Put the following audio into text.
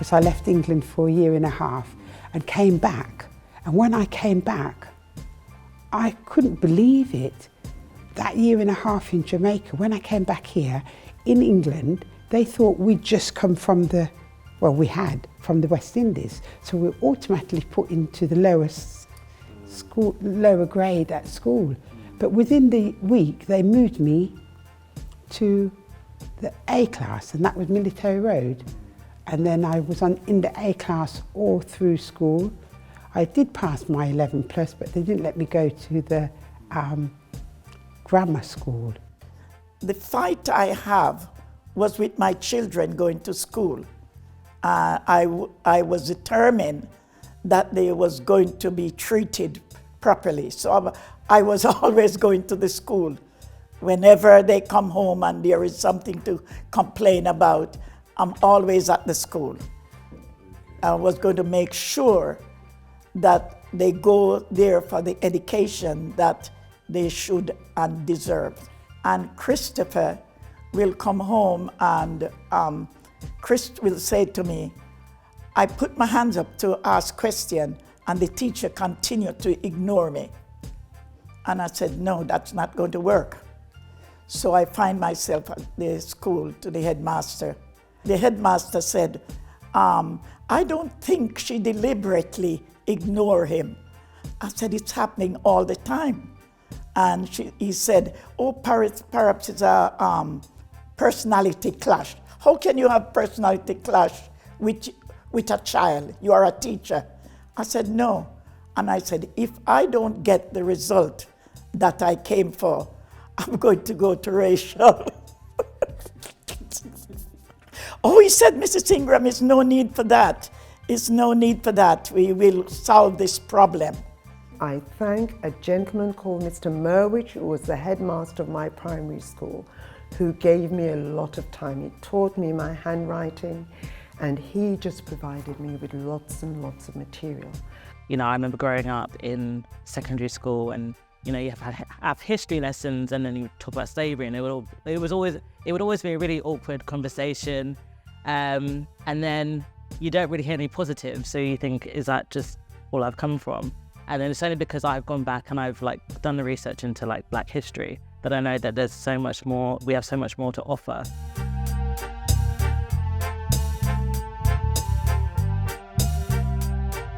because I left England for a year and a half and came back. And when I came back, I couldn't believe it. That year and a half in Jamaica, when I came back here, in England, they thought we'd just come from we had from the West Indies. So we were automatically put into the lower grade at school. But within the week, they moved me to the A class, and that was Military Road. And then I was in the A class all through school. I did pass my 11 plus, but they didn't let me go to the grammar school. The fight I have was with my children going to school. I was determined that they was going to be treated properly. So I was always going to the school. Whenever they come home and there is something to complain about, I'm always at the school. I was going to make sure that they go there for the education that they should and deserve. And Christopher will come home and Chris will say to me, I put my hands up to ask question and the teacher continued to ignore me. And I said, no, that's not going to work. So I find myself at the school to the headmaster. The headmaster said, I don't think she deliberately ignored him. I said, it's happening all the time. And he said, oh, perhaps it's a personality clash. How can you have personality clash with a child? You are a teacher. I said, no. And I said, if I don't get the result that I came for, I'm going to go to racial. Oh, he said, Mrs. Ingram, it's no need for that. It's no need for that. We will solve this problem. I thank a gentleman called Mr. Merwich, who was the headmaster of my primary school, who gave me a lot of time. He taught me my handwriting, and he just provided me with lots and lots of material. You know, I remember growing up in secondary school, and you know, you have history lessons, and then you talk about slavery, and it would always be a really awkward conversation, and then you don't really hear any positives, so you think, is that just all I've come from? And then it's only because I've gone back and I've done the research into Black history that I know that there's so much more. We have so much more to offer.